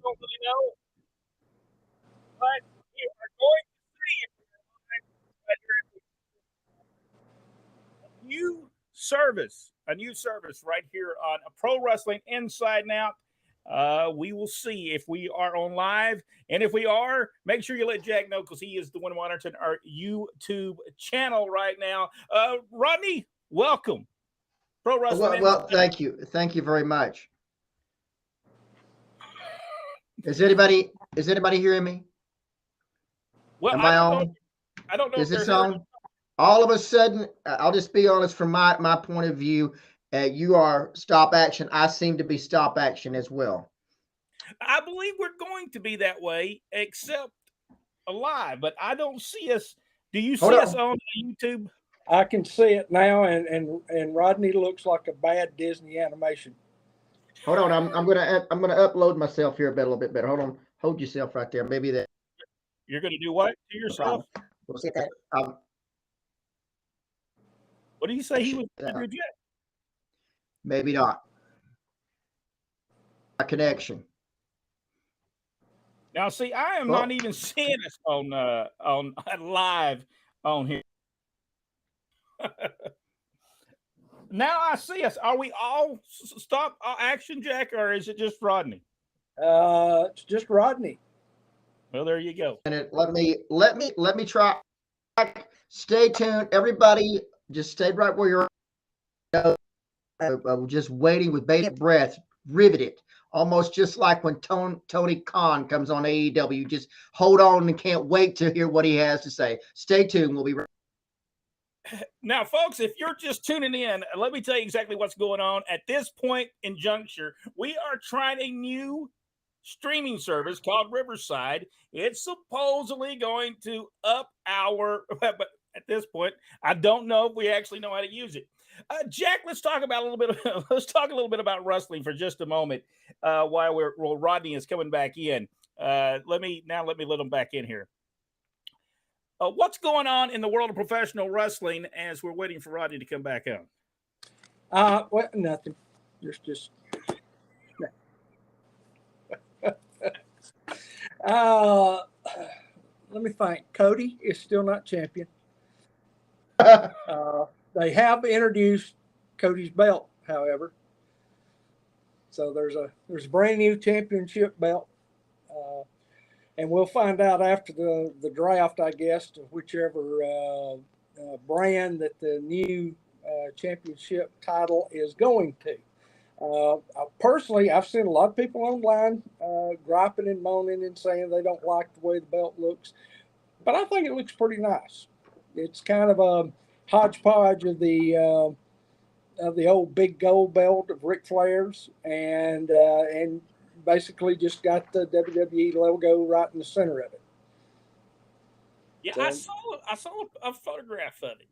don't really know, but we are going to see if a new service right here on a Pro Wrestling Inside and Out. We will see if we are on live, and if we are, make sure you let Jack know because he is the one monitoring our YouTube channel right now. Rodney, welcome. Pro Wrestling Well, thank you very much. Is anybody hearing me? Well, Am I on? I don't know Is if they're this hearing. on? All of a sudden, I'll just be honest from my point of view. You are stop action. I seem to be stop action as well. I believe we're going to be that way, except alive. But I don't see us. Do you see us on YouTube? I can see it now, and Rodney looks like a bad Disney animation. Hold on, I'm gonna upload myself here a little bit better. Hold on, hold yourself right there. Maybe that you're gonna do what to yourself? We'll see that. What do you say he was reject? Maybe not. A connection. Now, see, I am not even seeing us on live on here. Now I see us. Are we all stop action, Jack, or is it just Rodney? It's just Rodney. Well, there you go. And let me try. Stay tuned, everybody. Just stay right where you're. Just waiting with bated breath, riveted, almost just like when Tony Khan comes on AEW. Just hold on and can't wait to hear what he has to say. Stay tuned. We'll be right. Now, folks, if you're just tuning in, let me tell you exactly what's going on. At this point in juncture, we are trying a new streaming service called Riverside. It's supposedly going to up our, but at this point, I don't know if we actually know how to use it. Jack, let's talk about let's talk a little bit about wrestling for just a moment. While Rodney is coming back in, let me let him back in here. What's going on in the world of professional wrestling as we're waiting for Rodney to come back on? Well, nothing. Just. Let me think. Cody is still not champion. They have introduced Cody's belt, however. So there's a brand new championship belt. And we'll find out after the draft, I guess, to whichever brand that the new championship title is going to. Personally, I've seen a lot of people online griping and moaning and saying they don't like the way the belt looks, but I think it looks pretty nice. It's kind of a hodgepodge of the old big gold belt of Ric Flair's, and basically just got the WWE logo right in the center of it. Yeah, so, I saw a photograph of it.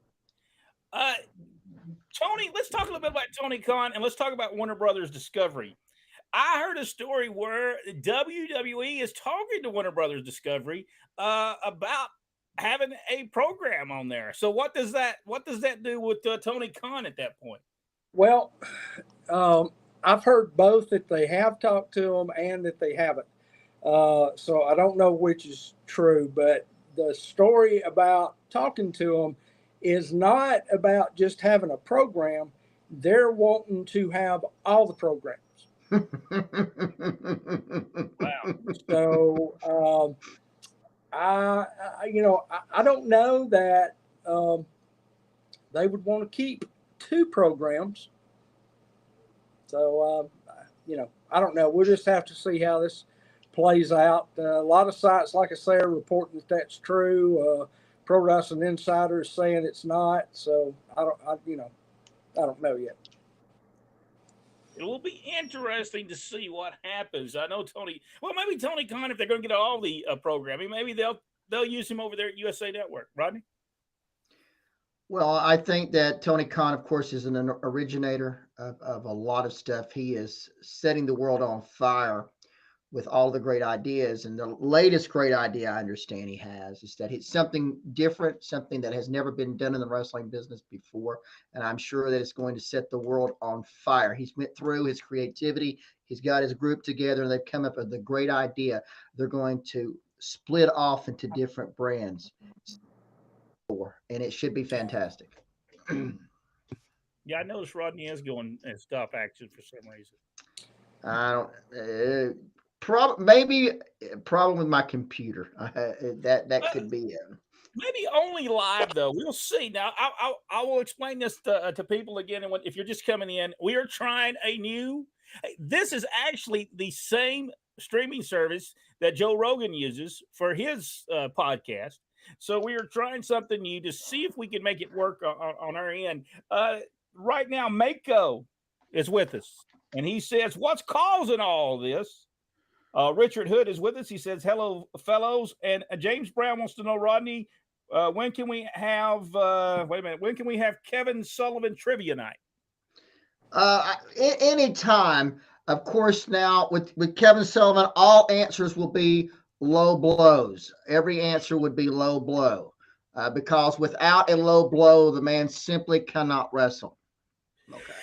Tony, let's talk a little bit about Tony Khan, and let's talk about Warner Brothers Discovery. I heard a story where WWE is talking to Warner Brothers Discovery about having a program on there. So what does that do with Tony Khan at that point? Well, I've heard both that they have talked to him and that they haven't. So I don't know which is true, but the story about talking to him is not about just having a program. They're wanting to have all the programs. Wow. So I don't know that they would want to keep two programs. So, I don't know. We'll just have to see how this plays out. A lot of sites, like I say, are reporting that that's true. Pro Wrestling Insider is saying it's not. So I don't know yet. It will be interesting to see what happens. I know maybe Tony Khan, if they're going to get all the programming, maybe they'll use him over there at USA Network. Rodney? Well, I think that Tony Khan, of course, is an originator of a lot of stuff. He is setting the world on fire with all the great ideas. And the latest great idea I understand he has is that it's something different, something that has never been done in the wrestling business before. And I'm sure that it's going to set the world on fire. He's went through his creativity. He's got his group together and they've come up with a great idea. They're going to split off into different brands. And it should be fantastic. Yeah, I noticed Rodney is going and stop action for some reason. I don't. Maybe a problem with my computer. That could be it. Maybe only live though. We'll see. Now I will explain this to people again. And if you're just coming in, we are trying a new. This is actually the same streaming service that Joe Rogan uses for his podcast. So we are trying something new to see if we can make it work on our end. Right now, Mako is with us, and he says, "What's causing all this?" Richard Hood is with us. He says, "Hello, fellows." And James Brown wants to know, Rodney, when can we have? Wait a minute. When can we have Kevin Sullivan trivia night? Anytime. Of course, now with Kevin Sullivan, all answers will be low blows. Every answer would be low blow, because without a low blow, the man simply cannot wrestle. Okay.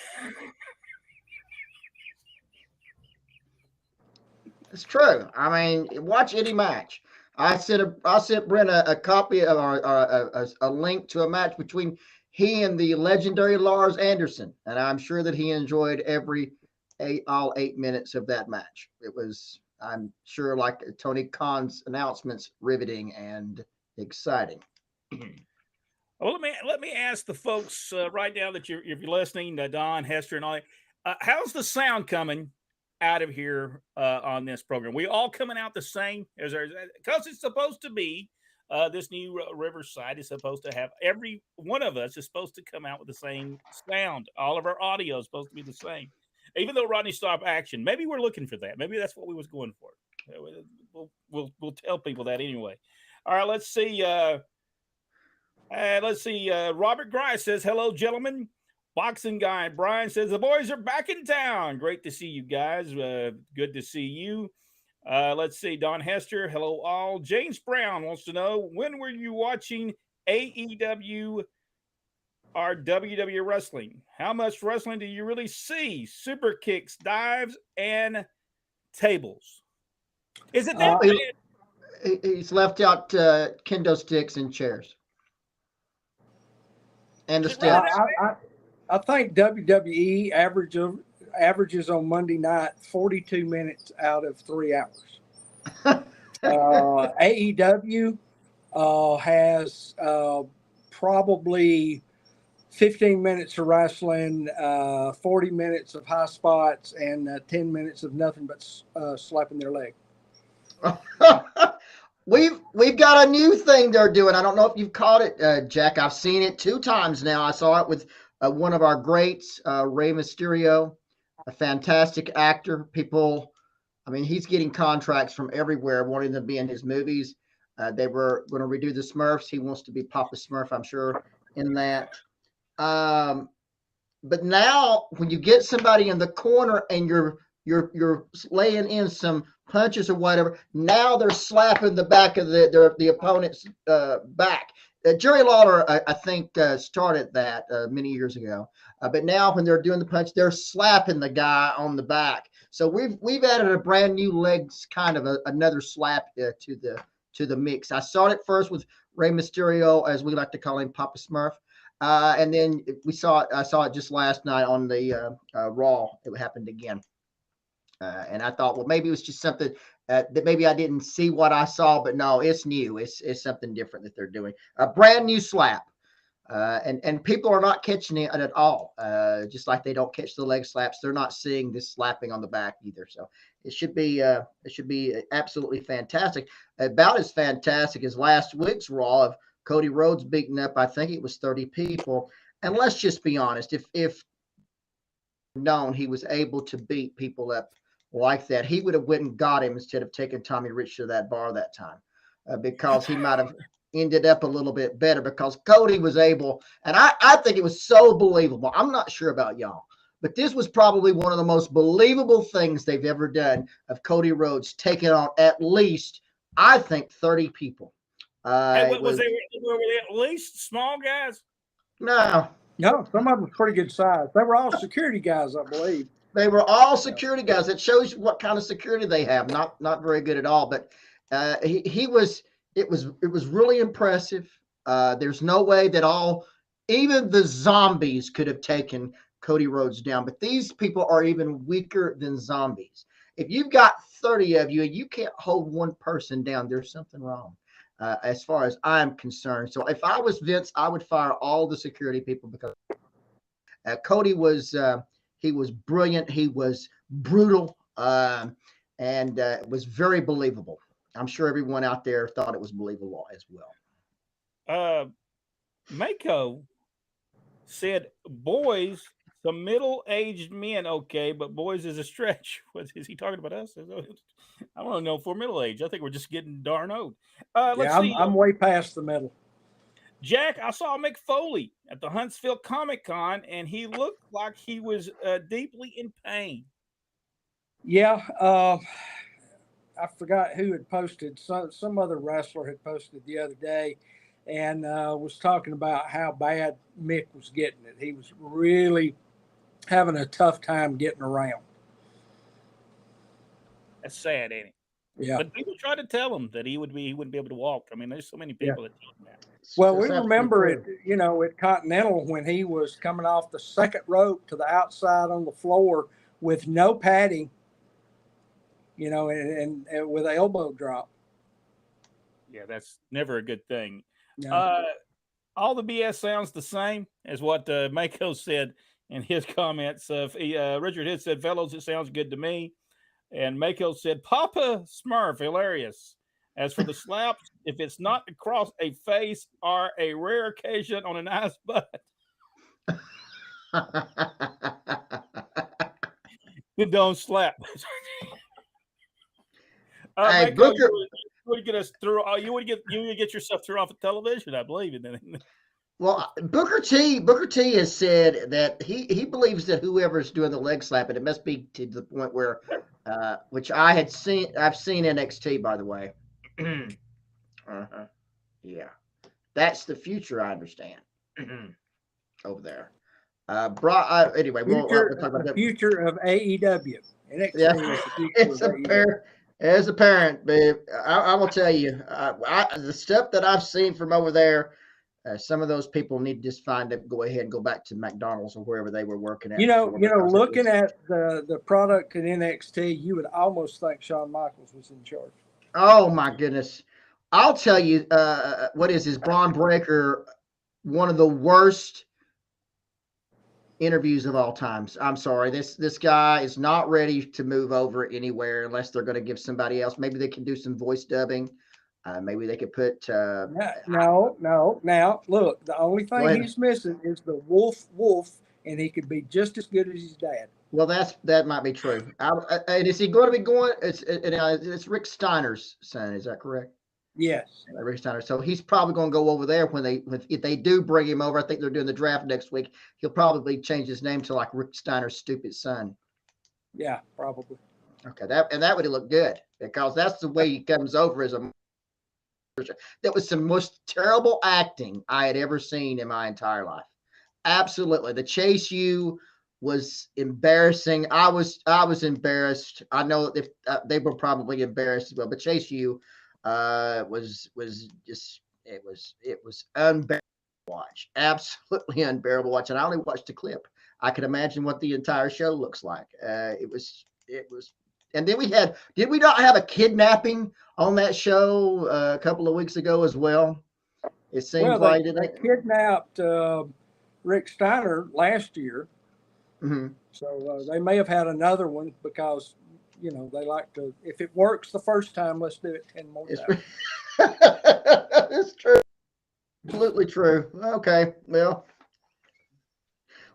It's true. I mean, watch any match. I sent Brent a copy of a link to a match between he and the legendary Lars Anderson, and I'm sure that he enjoyed all 8 minutes of that match. It was, I'm sure, like Tony Khan's announcements, riveting and exciting. Well, let me ask the folks right now that if you're listening, Don, Hester, and all that, how's the sound coming out of here on this program? We all coming out the same, because it's supposed to be this new Riverside is supposed to have, every one of us is supposed to come out with the same sound. All of our audio is supposed to be the same. Even though Rodney stopped action, maybe we're looking for that. Maybe that's what we was going for. We'll tell people that anyway. All right, let's see. Robert Grice says, "Hello, gentlemen." Boxing Guy Brian says, "The boys are back in town. Great to see you guys. Good to see you." Let's see. Don Hester, "Hello, all." James Brown wants to know, when were you watching AEW or WWE wrestling? How much wrestling do you really see? Super kicks, dives, and tables. Is it that bad? He's left out kendo sticks and chairs. And the steps. I think WWE averages on Monday night 42 minutes out of 3 hours. AEW has probably 15 minutes of wrestling, 40 minutes of high spots, and 10 minutes of nothing but slapping their leg. We've got a new thing they're doing. I don't know if you've caught it, Jack. I've seen it 2 times now. I saw it with one of our greats, Rey Mysterio, a fantastic actor. People, I mean, he's getting contracts from everywhere wanting to be in his movies. They were going to redo the Smurfs. He wants to be Papa Smurf, I'm sure, in that. But now when you get somebody in the corner and you're laying in some punches or whatever, now they're slapping the back of the opponent's back. Jerry Lawler, I think, started that many years ago. But now when they're doing the punch, they're slapping the guy on the back. So we've added a brand new legs, kind of another slap to the mix. I saw it first with Rey Mysterio, as we like to call him, Papa Smurf. And then I saw it just last night on the Raw. It happened again. And I thought, well, maybe it was just something that maybe I didn't see what I saw, but no, it's new. It's something different that they're doing. A brand new slap. And people are not catching it at all. Just like they don't catch the leg slaps, they're not seeing this slapping on the back either. So it should be absolutely fantastic. About as fantastic as last week's Raw of Cody Rhodes beating up, I think it was 30 people. And let's just be honest, if known he was able to beat people up like that, he would have went and got him instead of taking Tommy Rich to that bar that time, because he might have ended up a little bit better, because Cody was able, and I think it was so believable. I'm not sure about y'all, but this was probably one of the most believable things they've ever done of Cody Rhodes taking on at least, I think, 30 people. Hey, were they at least small guys? No. No, some of them pretty good size. They were all security guys, I believe. They were all security guys. It shows you what kind of security they have. Not very good at all. But it was really impressive. There's no way that even the zombies could have taken Cody Rhodes down. But these people are even weaker than zombies. If you've got 30 of you and you can't hold one person down, there's something wrong. As far as I'm concerned. So if I was Vince, I would fire all the security people because Cody was he was brilliant. He was brutal, and it was very believable. I'm sure everyone out there thought it was believable as well. Mako said, "Boys, some middle-aged men, okay, but boys is a stretch." What is he talking about us? I don't know if we're middle-aged. I think we're just getting darn old. Let's see. I'm way past the middle. Jack, I saw Mick Foley at the Huntsville Comic Con, and he looked like he was deeply in pain. Yeah, I forgot who had posted. Some other wrestler had posted the other day, and was talking about how bad Mick was getting it. He was really having a tough time getting around. That's sad, ain't it? Yeah. But people tried to tell him that he wouldn't be able to walk. I mean, there's so many people that told him that. Well, we remember it, at Continental when he was coming off the second rope to the outside on the floor with no padding, and with an elbow drop. Yeah, that's never a good thing. No. All the BS sounds the same as what Mako said in his comments. Richard Hitt said, "Fellows, it sounds good to me." And Mako said, "Papa Smurf, hilarious. As for the slaps, if it's not across a face or a rare occasion on a nice butt, then don't slap." Hey, Mako, Booker, you would get us through. You would get yourself through off of television, I believe. And then, well, Booker T has said that he believes that whoever's doing the leg slapping, it must be to the point where, which I've seen NXT, by the way. Yeah, that's the future. I understand over there. Anyway, we'll talk about the that. future of AEW. NXT Yeah, is the future as a parent, babe, I will tell you, the stuff that I've seen from over there, some of those people need to just go ahead and go back to McDonald's or wherever they were working at. Looking at the product in NXT, you would almost think Shawn Michaels was in charge. Oh my goodness. I'll tell you, what is his Braun Breaker, one of the worst interviews of all times. I'm sorry. This guy is not ready to move over anywhere unless they're going to give somebody else. Maybe they can do some voice dubbing. Maybe they could put no. Now look, the only thing he's missing is the wolf, and he could be just as good as his dad. Well, that might be true. And is he going to be going? It's Rick Steiner's son. Is that correct? Yes. Rick Steiner. So he's probably going to go over there if they do bring him over. I think they're doing the draft next week. He'll probably change his name to like Rick Steiner's stupid son. Yeah, probably. Okay, that would look good because that's the way he comes over as a. That was the most terrible acting I had ever seen in my entire life. Absolutely, the Chase U was embarrassing. I was embarrassed. I know if they were probably embarrassed as well, but Chase U was just it was unbearable to watch. Absolutely unbearable to watch. And I only watched a clip. I could imagine what the entire show looks like. It was. And then did we not have a kidnapping on that show a couple of weeks ago as well? It seems like they kidnapped Rick Steiner last year. Mm-hmm. So they may have had another one because, they like to, if it works the first time, let's do it 10 more times. It's true. Absolutely true. Okay. Well,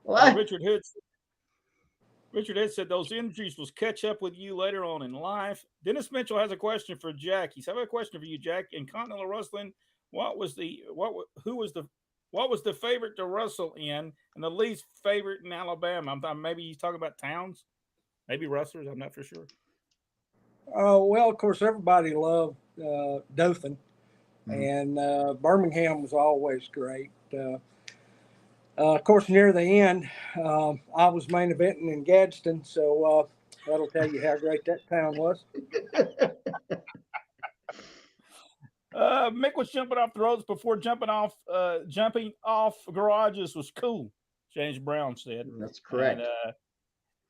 Richard Hitt said those injuries will catch up with you later on in life. Dennis Mitchell has a question for Jack. He said, "I have a question for you, Jack. In Continental Wrestling, who was the What was the favorite to wrestle in and the least favorite in Alabama? Maybe he's talking about towns, maybe wrestlers. I'm not for sure. Well, of course, everybody loved Dothan, and Birmingham was always great. Of course, near the end, I was main eventing in Gadsden, so that'll tell you how great that town was. Mick was jumping off the ropes before jumping off garages was cool. James Brown said. That's correct.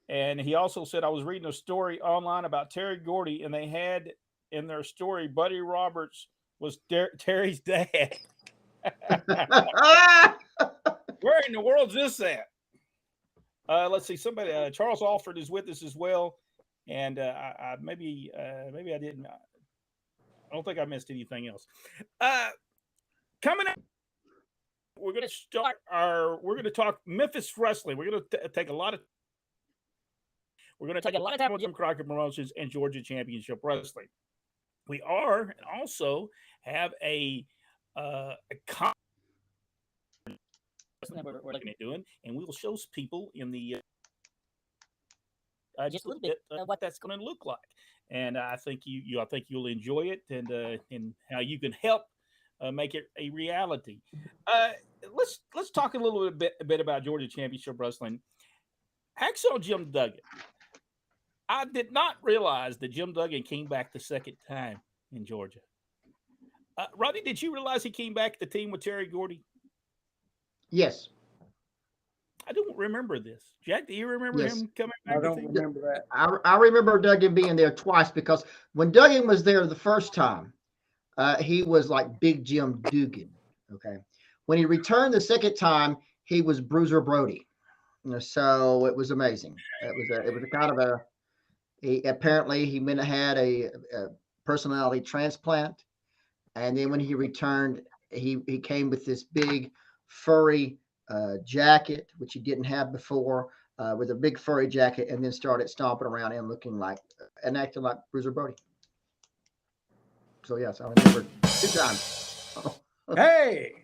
And he also said, I was reading a story online about Terry Gordy, and they had in their story, Buddy Roberts was Terry's dad. Where in the world's this at? Let's see. Somebody, Charles Alford is with us as well. And maybe I didn't. I don't think I missed anything else. Coming up, we're going to start we're going to talk Memphis wrestling. We're going to take a lot of time with Jim Crockett Promotions and Georgia Championship Wrestling. We are also have a we're looking at doing, and we will show people in the just a little bit what that's going to look like. And I think I think you'll enjoy it, and how you can help make it a reality. Let's talk a little bit about Georgia Championship Wrestling. Hacksaw Jim Duggan. I did not realize that Jim Duggan came back the second time in Georgia. Rodney, did you realize he came back to the team with Terry Gordy? Yes. I don't remember this. Jack, do you remember him coming back? I don't remember that. I remember Duggan being there twice, because when Duggan was there the first time, he was like Big Jim Duggan. Okay. When he returned the second time, he was Bruiser Brody. So it was amazing. It was a kind of he had a personality transplant. And then when he returned, he came with this big furry jacket, which he didn't have before, with a big furry jacket, and then started stomping around and looking like and acting like Bruiser Brody. So yes, I remember 2 times. Hey.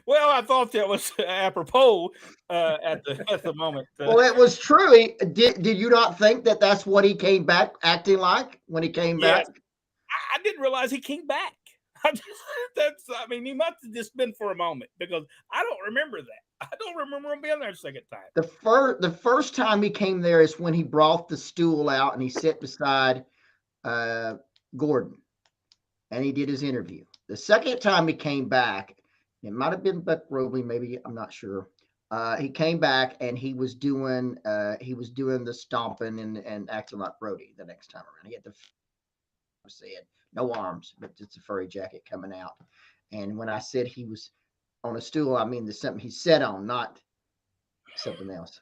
Well, I thought that was apropos at the moment. Well, it was true. Did you not think that that's what he came back acting like when he came back? I didn't realize he came back. He must have just been for a moment, because I don't remember that. I don't remember him being there a second time. The first time he came there is when he brought the stool out and he sat beside Gordon, and he did his interview. The second time he came back, it might have been Buck Robley, maybe, I'm not sure. He came back and he was doing the stomping and acting like Brody the next time around. He had said no arms, but just a furry jacket coming out. And when I said he was on a stool, I mean there's something he sat on, not something else.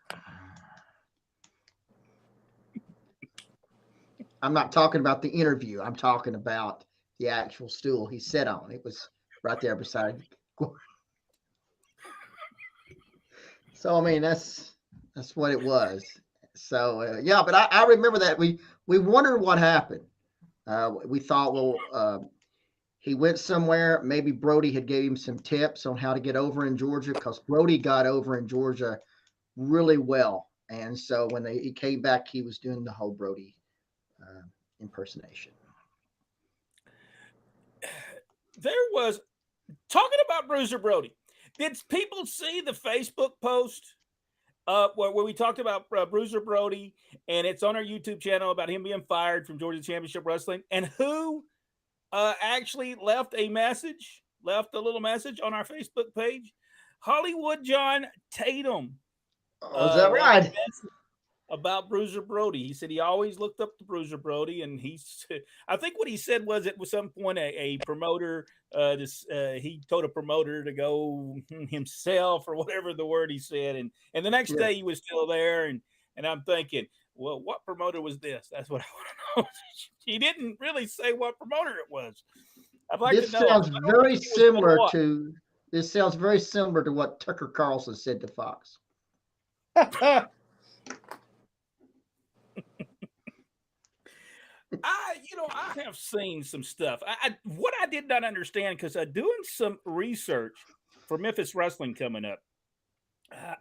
I'm not talking about the interview. I'm talking about the actual stool he sat on. It was right there beside Gordon. So I mean that's what it was. So yeah, but I remember that we wondered what happened. We thought, well, he went somewhere. Maybe Brody had gave him some tips on how to get over in Georgia, because Brody got over in Georgia really well. And so when he came back, he was doing the whole Brody impersonation. There was talking about Bruiser Brody. Did people see the Facebook post where we talked about Bruiser Brody, and it's on our YouTube channel about him being fired from Georgia Championship Wrestling, and who actually left a little message on our Facebook page? Hollywood John Tatum. Oh, is that right? About Bruiser Brody. He said he always looked up to Bruiser Brody, and I think what he said was at some point a promoter, he told a promoter to go himself, or whatever the word he said, and the next day he was still there, and I'm thinking, well, what promoter was this? That's what I want to know. He didn't really say what promoter it was. I'd like to know. This sounds very similar to what Tucker Carlson said to Fox. I have seen some stuff. What I did not understand, because doing some research for Memphis Wrestling coming up,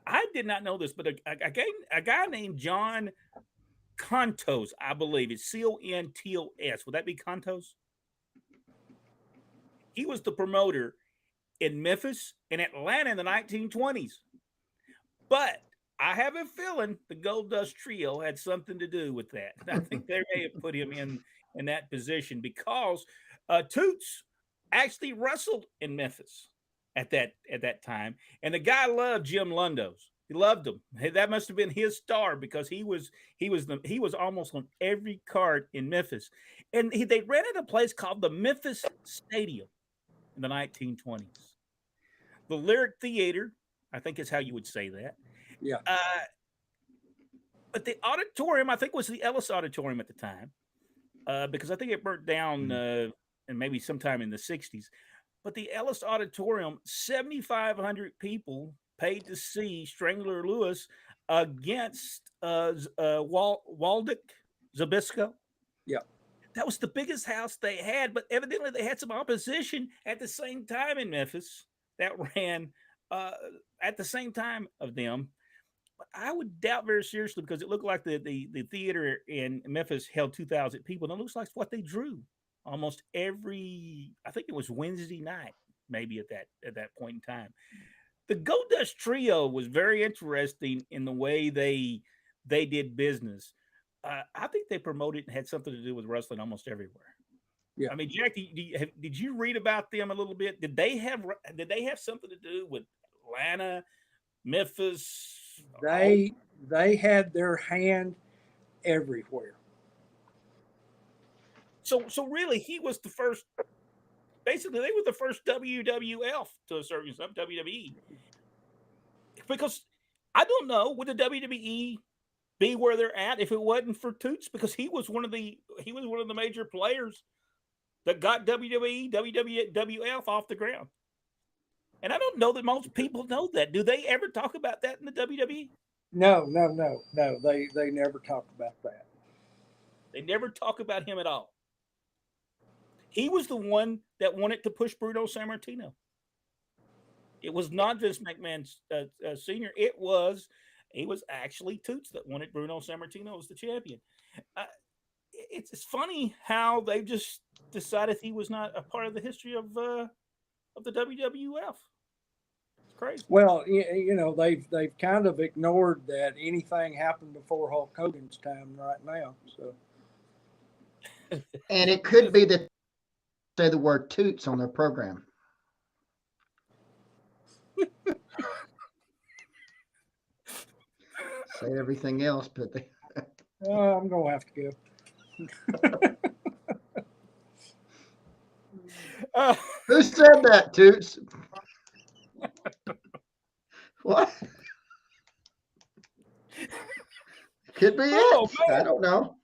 I did not know this, but a guy named John Contos, I believe it's Contos. Would that be Contos? He was the promoter in Memphis and Atlanta in the 1920s. But I have a feeling the Gold Dust Trio had something to do with that. I think they may have put him in that position because Toots actually wrestled in Memphis at that time, and the guy loved Jim Lundos. He loved him. That must have been his star because he was almost on every card in Memphis, and they rented a place called the Memphis Stadium in the 1920s. The Lyric Theater, I think is how you would say that. Yeah. But the auditorium, I think, was the Ellis Auditorium at the time, because I think it burnt down and maybe sometime in the 60s. But the Ellis Auditorium, 7,500 people paid to see Strangler Lewis against Waldeck Zbyszko. Yeah. That was the biggest house they had, but evidently they had some opposition at the same time in Memphis that ran at the same time of them. But I would doubt very seriously because it looked like the theater in Memphis held 2,000 people, and it looks like what they drew almost every, I think it was Wednesday night, maybe at that point in time. The Gold Dust Trio was very interesting in the way they did business. I think they promoted and had something to do with wrestling almost everywhere. Yeah. I mean, Jack, did you read about them a little bit? Did they have something to do with Atlanta, Memphis? They had their hand everywhere. So really, he was the first. Basically, they were the first WWF to a certain extent, WWE. Because I don't know, would the WWE be where they're at if it wasn't for Toots? Because he was one of the major players that got WWE, WWF off the ground. And I don't know that most people know that. Do they ever talk about that in the WWE? No. They never talk about that. They never talk about him at all. He was the one that wanted to push Bruno Sammartino. It was not Vince McMahon Sr. It was actually Toots that wanted Bruno Sammartino as the champion. It's funny how they just decided he was not a part of the history of the WWF. It's crazy. Well, they've kind of ignored that anything happened before Hulk Hogan's time right now. So, and it could be that they say the word Toots on their program. Say everything else, but they. I'm gonna have to go. Who said that, Toots? What? Could be it. I don't know.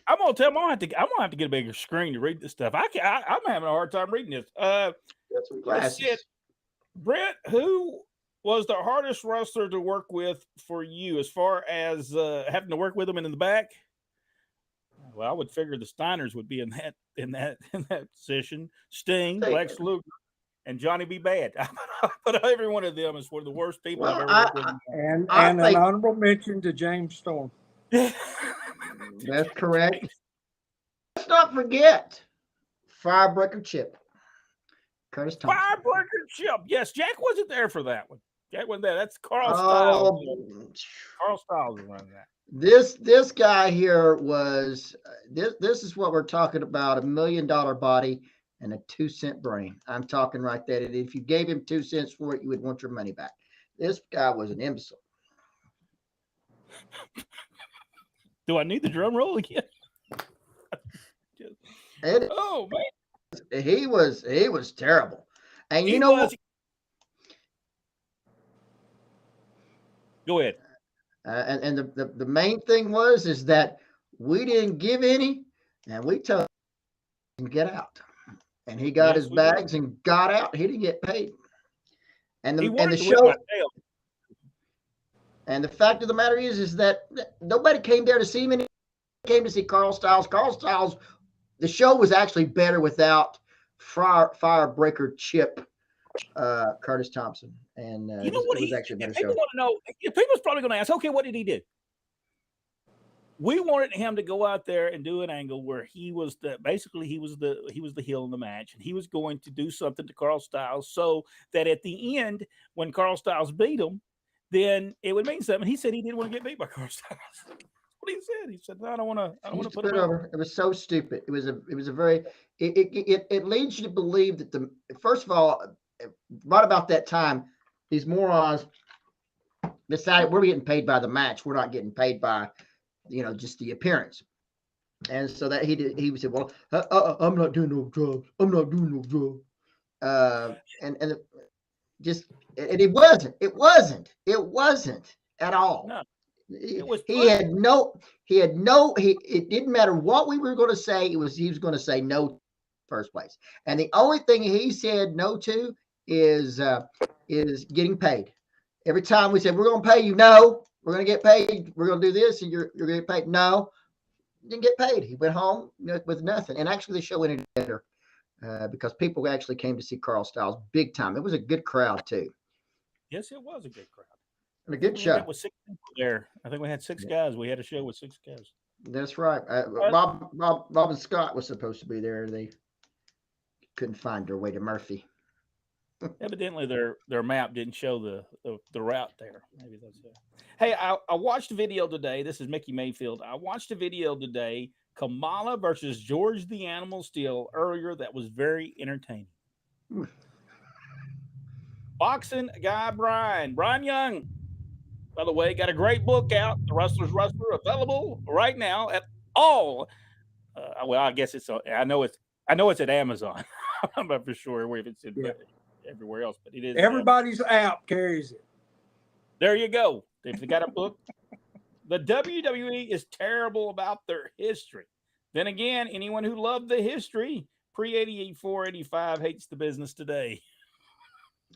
I'm gonna tell him I'm gonna have to get a bigger screen to read this stuff. I'm having a hard time reading this. Got some glasses. Brent, who was the hardest wrestler to work with for you as far as having to work with them in the back? Well, I would figure the Steiners would be in that position. Sting, Lex Luger, and Johnny B. Bad. But every one of them is one of the worst people I've ever worked with. And an honorable mention to James Storm. That's correct. Let's not forget Firebreaker Chip. Curtis Thompson. Firebreaker Chip. Yes, Jack wasn't there for that one. Jack wasn't there. That's Carl Styles. Carl Styles was running that. This guy here was this is what we're talking about: $1 million body and a 2-cent brain. I'm talking right there. And if you gave him 2 cents for it, you would want your money back. This guy was an imbecile. Do I need the drum roll again? Oh man, he was terrible. And you know what? Go ahead. And the main thing is that we didn't give any, and we told him to get out. And he got his bags and got out. He didn't get paid. And the show. And the fact of the matter is that nobody came there to see him. He came to see Carl Styles. Carl Styles the show was actually better without Firebreaker Chip Curtis Thompson, and You know what? it was actually a better People show. want to know. People's probably going to ask, okay, what did he do? We wanted him to go out there and do an angle where he was the heel in the match, and he was going to do something to Carl Styles so that at the end, when Carl Styles beat him, then it would mean something. He said he didn't want to get beat by Carl Styles. That's what he said. He said, "No, I don't want to put it over." It was so stupid. It was a very. It leads you to believe that first of all, right about that time, these morons decided we're getting paid by the match. We're not getting paid by, just the appearance. And so that he said, well, I'm not doing no drugs. I'm not doing no drugs. And it wasn't at all. No, it didn't matter what we were going to say. He was going to say no first place. And the only thing he said no to is getting paid. Every time we said, we're going to pay you, no, we're going to get paid. We're going to do this and you're going to get paid. No, didn't get paid. He went home with nothing. And actually the show ended better because people actually came to see Carl Styles big time. It was a good crowd too. Yes, it was a good crowd. And a good show. With 6 people there. I think we had 6 guys. We had a show with 6 guys. That's right. Bob and Scott was supposed to be there. They couldn't find their way to Murphy. Evidently, their map didn't show the route there. Maybe that's it. Hey, I watched a video today. This is Mickey Mayfield. I watched a video today, Kamala versus George the Animal Steele earlier. That was very entertaining. Boxing guy Brian Young, by the way, got a great book out, The Wrestler's Wrestler, available right now at all. Well, I guess I know it's at Amazon. I'm not for sure if it's everywhere else, but it is. Everybody's app carries it. There you go. If they got a book, the WWE is terrible about their history. Then again, anyone who loved the history pre-84, 85 hates the business today.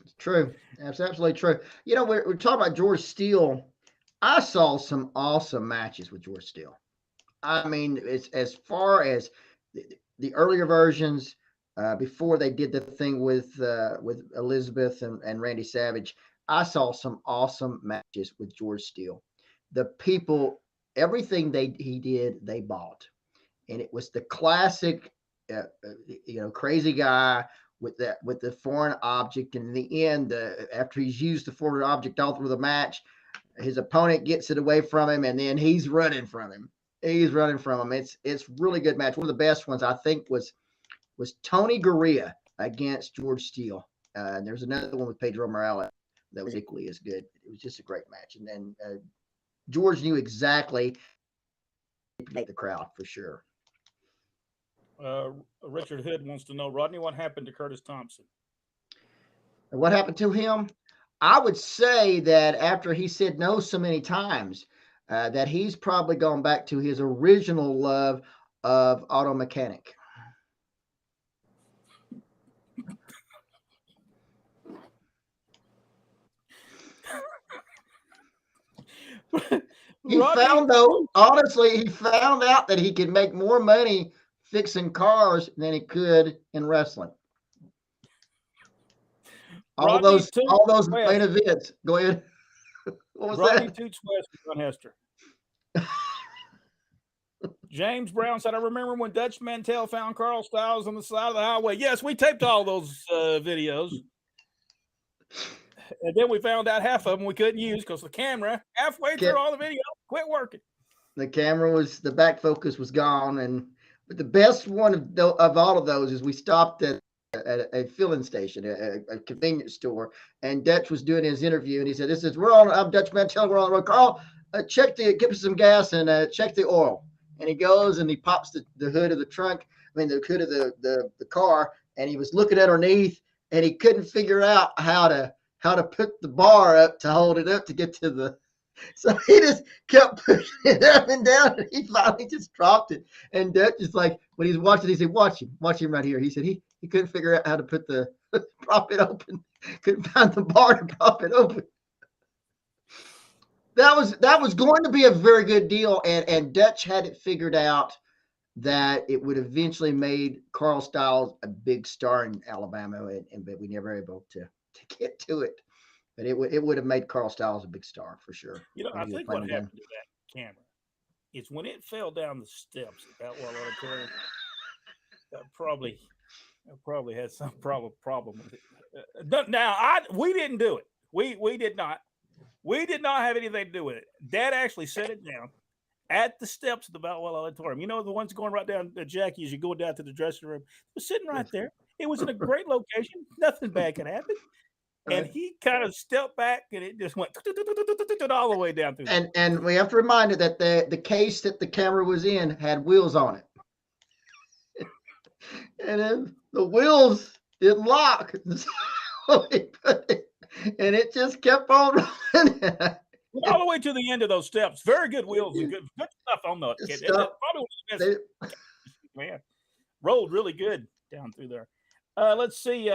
It's true. That's absolutely true. We're talking about George Steele. I saw some awesome matches with George Steele. I mean, it's as far as the earlier versions, before they did the thing with Elizabeth and Randy Savage, I saw some awesome matches with George Steele. The people, everything he did, they bought, and it was the classic, crazy guy with the foreign object. And in the end, after he's used the foreign object all through the match, his opponent gets it away from him, and then he's running from him. It's really good match. One of the best ones I think was Tony Garea against George Steele. And there's another one with Pedro Morales that was equally as good. It was just a great match. And then George knew exactly to make the crowd for sure. Richard Hood wants to know, Rodney, what happened to Curtis Thompson? And what happened to him? I would say that after he said no so many times, that he's probably gone back to his original love of auto mechanic. He found out that he could make more money fixing cars than he could in wrestling. All those main events. Go ahead. What was Rodney that? Toots West from Hester. James Brown said, I remember when Dutch Mantel found Carl Styles on the side of the highway. Yes, we taped all those videos. And then we found out half of them we couldn't use because the camera, halfway through all the video, quit working. The the back focus was gone. But the best one of all of those is we stopped at a filling station, a convenience store, and Dutch was doing his interview, and he said, I'm Dutch Mantel, we're on the road. Carl, give us some gas and check the oil. And he goes and he pops the hood of the hood of the car, and he was looking underneath, and he couldn't figure out how to put the bar up to hold it up to get to the. So he just kept pushing it up and down, and he finally just dropped it. And Dutch is like, when he's watching, he said, watch him right here. He said he couldn't figure out how to put prop it open. Couldn't find the bar to prop it open. That was going to be a very good deal, and Dutch had it figured out that it would eventually made Carl Stiles a big star in Alabama, but we never were able to get to it. But it would have made Carl Stiles a big star for sure. I think what happened to that camera is when it fell down the steps at Boutwell Auditorium, that probably had some problem with it. Now, we didn't do it. We did not. We did not have anything to do with it. Dad actually set it down at the steps of the Boutwell Auditorium. You know, the ones going right down to Jackie as you go down to the dressing room. It was sitting right there. It was in a great location. Nothing bad could happen. And he kind of stepped back, and it just went all the way down through. And we have to remind it that the case that the camera was in had wheels on it, and then the wheels didn't lock, so we put it, and it just kept on running. All the way to the end of those steps. Very good wheels and good stuff on the kid. Probably one of the best. Man, rolled really good down through there. Let's see.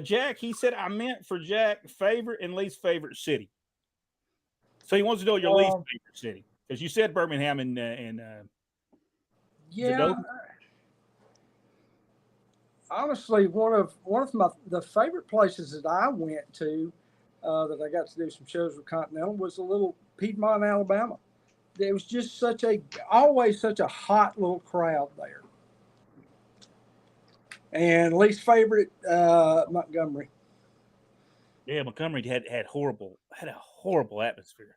Jack, he said, I meant for Jack, favorite and least favorite city. So he wants to know your least favorite city, because you said Birmingham and yeah. Honestly, one of the favorite places that I went to that I got to do some shows with Continental was a little Piedmont, Alabama. There was just always such a hot little crowd there. And least favorite, Montgomery. Yeah, Montgomery had a horrible atmosphere.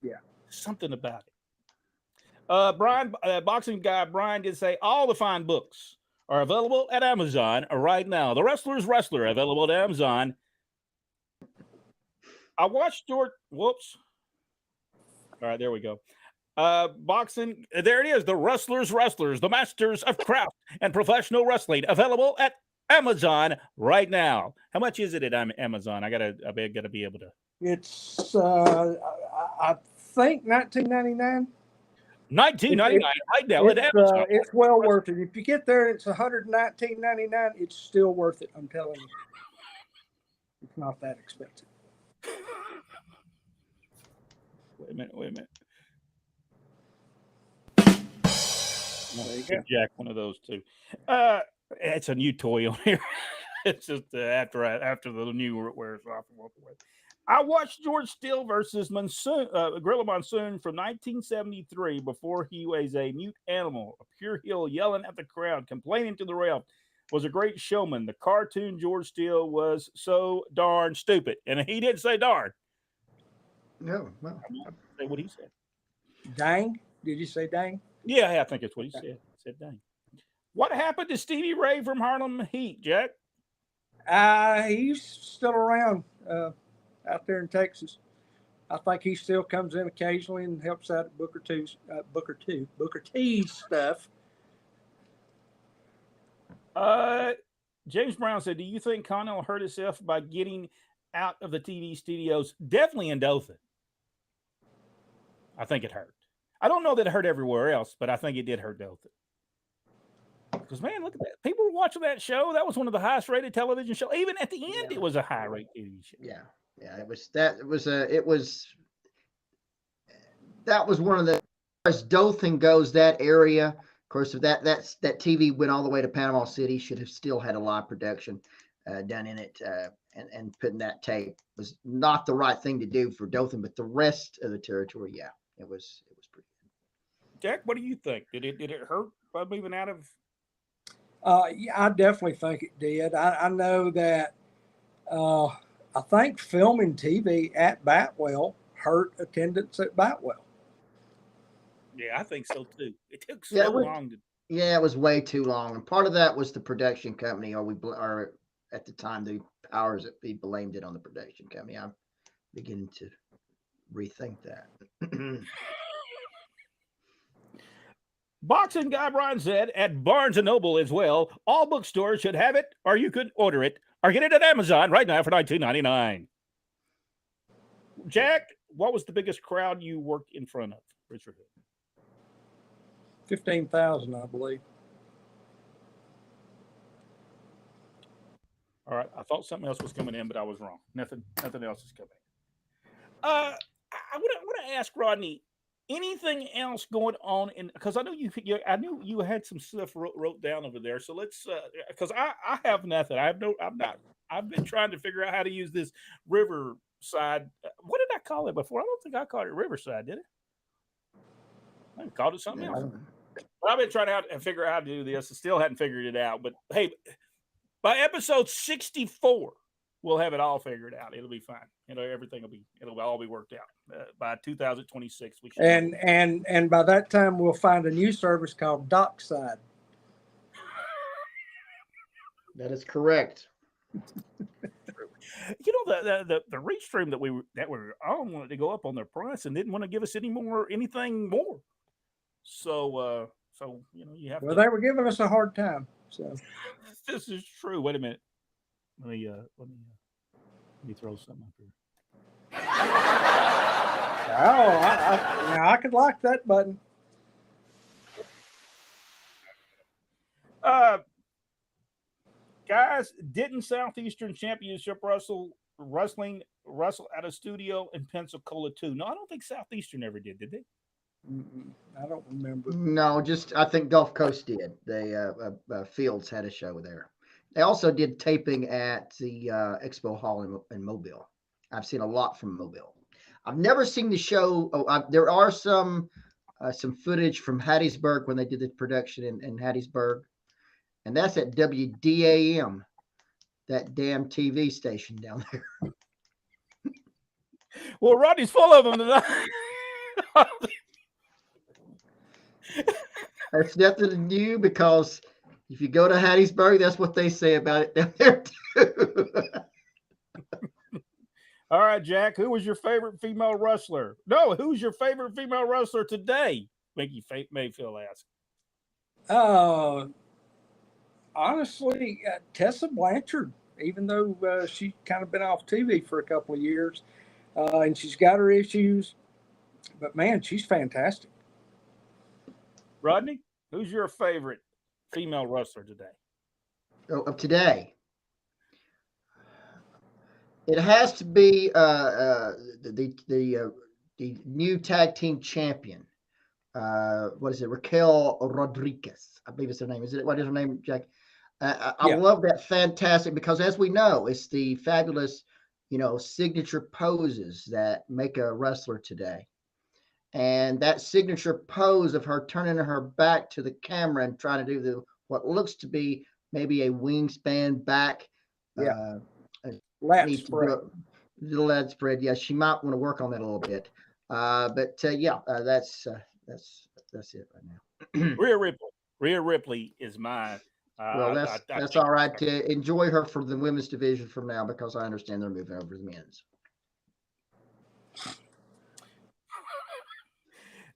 Yeah, something about it. Brian, boxing guy Brian did say all the fine books are available at Amazon right now. The Wrestler's Wrestler available at Amazon. I watched George. Whoops. All right, there we go. Boxing, there it is. The Wrestlers, the Masters of Craft and Professional Wrestling, available at Amazon right now. How much is it at Amazon? I gotta be able to. It's I think $19.99. $19.99 right now at Amazon. It's well worth it. If you get there, it's $119.99. It's still worth it. I'm telling you, it's not that expensive. Wait a minute. There you go. Jack, one of those two. It's a new toy on here. It's just after the new wears off and walk away. I watched George Steele versus Gorilla Monsoon from 1973 before he was a mute animal, a pure heel, yelling at the crowd, complaining to the ref. Was a great showman. The cartoon George Steele was so darn stupid, and he didn't say darn. No, well, say what he said. Dang? Did you say dang? Yeah, I think that's what he said. He said dang. What happened to Stevie Ray from Harlem Heat, Jack? He's still around out there in Texas. I think he still comes in occasionally and helps out at Booker T's stuff. James Brown said, do you think Connell hurt himself by getting out of the TV studios? Definitely in Dothan. I think it hurt. I don't know that it hurt everywhere else, but I think it did hurt Dothan. Because, man, look at that. People were watching that show. That was one of the highest rated television shows. Even at the end, It was a high rated TV show. Yeah. That was one of the, as Dothan goes, that area, of course, if that TV went all the way to Panama City, should have still had a live production done in it, and putting that tape was not the right thing to do for Dothan, but the rest of the territory, yeah, it was pretty good. Jack, what do you think? Did it hurt by moving out of? Yeah, I definitely think it did. I know that. I think filming TV at Boutwell hurt attendance at Boutwell. Yeah, I think so too. It took so long to. Yeah, it was way too long, and part of that was the production company, or at the time the powers that be blamed it on the production company. I'm beginning to rethink that. Boxing guy Brian said at Barnes & Noble as well, all bookstores should have it, or you could order it, or get it at Amazon right now for $19.99. Jack, what was the biggest crowd you worked in front of? Richard? 15,000, I believe. All right, I thought something else was coming in, but I was wrong. Nothing else is coming in. I want to ask Rodney, anything else going on in, because I know I knew you had some stuff wrote down over there. So let's because I have nothing. I've been trying to figure out how to use this Riverside. What did I call it before? I don't think I called it Riverside, did I called it something else. But I've been trying to figure out how to do this. I still hadn't figured it out. But hey, by episode 64, we'll have it all figured out. It'll be fine. It'll all be worked out by 2026. We should. And by that time, we'll find a new service called Dockside. That is correct. The Restream that we were on wanted to go up on their price and didn't want to give us anything more. So you have. Well, they were giving us a hard time. So this is true. Wait a minute. Let me throw something up here. I could like that button. Guys, didn't Southeastern Championship Wrestling wrestle at a studio in Pensacola too? No, I don't think Southeastern ever did they? I don't remember. No, just I think Gulf Coast did. They Fields had a show there. They also did taping at the Expo Hall in Mobile. I've seen a lot from Mobile. I've never seen the show. There are some footage from Hattiesburg when they did the production in Hattiesburg, and that's at WDAM, that damn TV station down there. Well, Rodney's full of them tonight. That's nothing new because if you go to Hattiesburg, that's what they say about it down there too. All right, Jack, who was your favorite female wrestler? No, who's your favorite female wrestler today? Mickey Mayfield asked. Honestly, Tessa Blanchard, even though she's kind of been off TV for a couple of years, and she's got her issues, but man, she's fantastic. Rodney, who's your favorite female wrestler today? Of today, it has to be the new tag team champion. What is it? Raquel Rodriguez, I believe it's her name. What is her name, Jack? I love that fantastic because, as we know, it's the fabulous, signature poses that make a wrestler today. And that signature pose of her turning her back to the camera and trying to do what looks to be maybe a wingspan back. Lat spread. The lat spread. Yeah, she might want to work on that a little bit. That's it right now. Rhea Ripley is mine. Well, that's all right to enjoy her for the women's division from now because I understand they're moving over to the men's.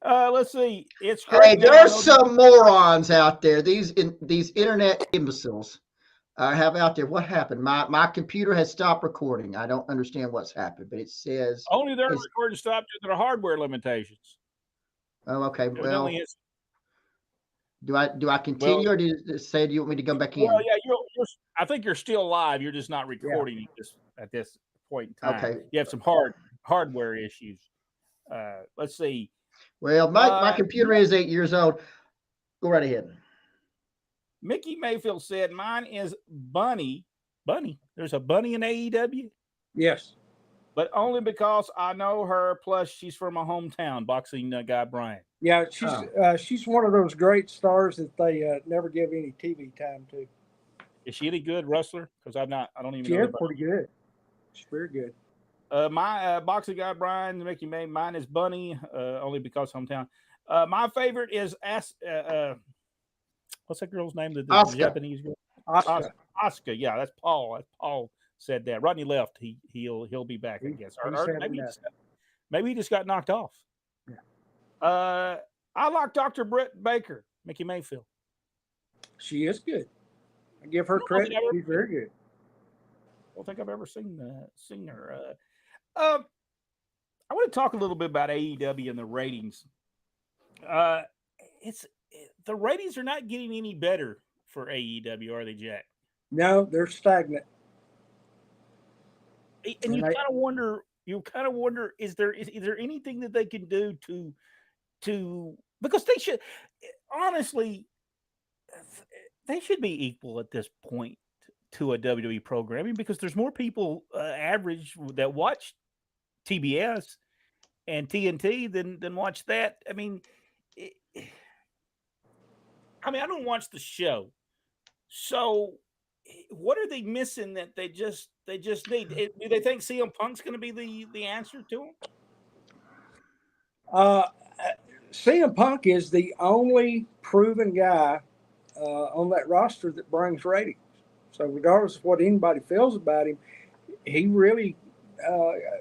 Let's see. It's hey, there's some morons out there. These internet imbeciles have out there. What happened? My computer has stopped recording. I don't understand what's happened, but it says only their recording stopped due to the hardware limitations. Oh, okay. Well, do I continue, or do you want me to go back in? Well, yeah, I think you're still live. You're just not recording at this point in time. Okay. You have some hardware issues. Let's see. Well, my computer is 8 years old. Go right ahead. Mickey Mayfield said, mine is Bunny. Bunny. There's a Bunny in AEW? Yes. But only because I know her, plus she's from my hometown, boxing guy Brian. Yeah, she's one of those great stars that they never give any TV time to. Is she any good wrestler? Because I don't even know. She's pretty good. She's very good. My boxing guy Brian, Mickey May, mine is Bunny, only because hometown. My favorite is what's that girl's name? The Japanese girl. Oscar. Yeah, that's Paul. Paul said that. Rodney left. He'll be back, I guess. Or maybe he just got knocked off. Yeah. I like Dr. Britt Baker, Mickey Mayfield. She is good. I give her credit. She's very good. I don't think I've ever seen her. I want to talk a little bit about AEW and the ratings. The ratings are not getting any better for AEW, are they, Jack? No, they're stagnant. And you kind of wonder, is there anything that they can do to because they should, honestly, they should be equal at this point to a WWE programming, because there's more people average that watch TBS and TNT than watch that. I mean, I don't watch the show, so what are they missing that they just need? Do they think CM Punk's going to be the answer to them? CM Punk is the only proven guy on that roster that brings ratings. So regardless of what anybody feels about him, he really,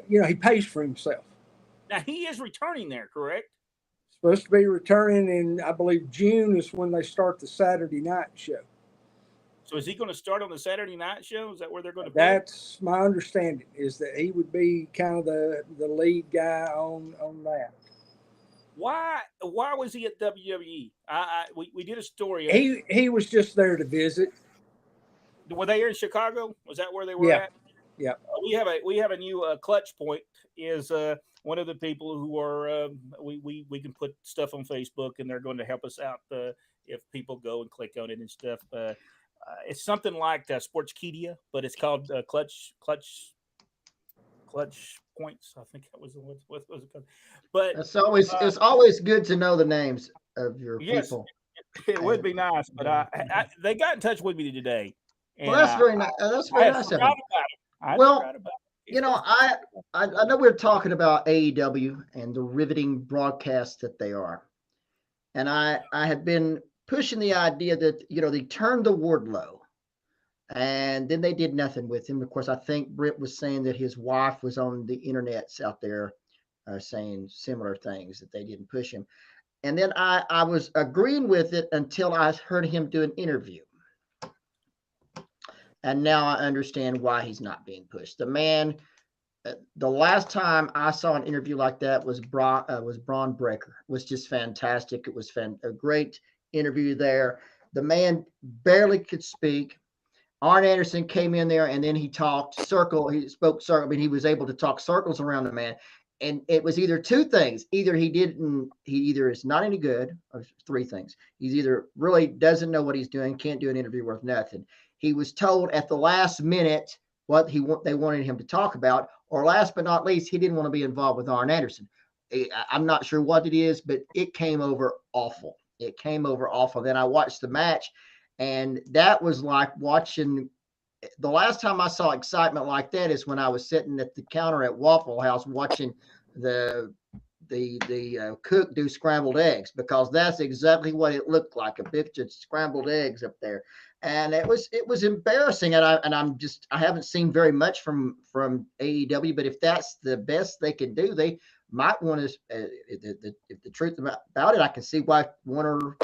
he pays for himself. Now he is returning there, correct? Supposed to be returning in, I believe, June is when they start the Saturday night show. So is he going to start on the Saturday night show? Is that where they're going to be? That's my understanding, is that he would be kind of the lead guy on that. Why was he at WWE? We did a story. He was just there to visit. Were they here in Chicago? Was that where they were at? Yeah. We have a new Clutch Point is one of the people who are we can put stuff on Facebook, and they're going to help us out if people go and click on it and stuff. It's something like Sportskeeda, but it's called Clutch Points. I think that was what was it called. But it's always good to know the names of your people. It would be nice, but they got in touch with me today. Well, that's very nice. That's very nice of them. Well, I know we're talking about AEW and the riveting broadcast that they are, and I had been pushing the idea that they turned to Wardlow, and then they did nothing with him. Of course, I think Britt was saying that his wife was on the internets out there saying similar things, that they didn't push him. And then I was agreeing with it until I heard him do an interview. And now I understand why he's not being pushed. The man, the last time I saw an interview like that was Braun Breaker. It was just fantastic. It was a great interview there. The man barely could speak. Arn Anderson came in there, and then he talked circle. He spoke circle. He was able to talk circles around the man. And it was either two things. Either he either is not any good, or three things. He's either really doesn't know what he's doing, can't do an interview worth nothing. He was told at the last minute what they wanted him to talk about, or last but not least, he didn't want to be involved with Arn Anderson. I'm not sure what it is, but it came over awful. It came over awful. Then I watched the match, and that was like watching. The last time I saw excitement like that is when I was sitting at the counter at Waffle House watching the cook do scrambled eggs, because that's exactly what it looked like, a picture of scrambled eggs up there. And it was embarrassing. And I haven't seen very much from AEW, but if that's the best they can do, they might want to, if the truth about it, I can see why Warner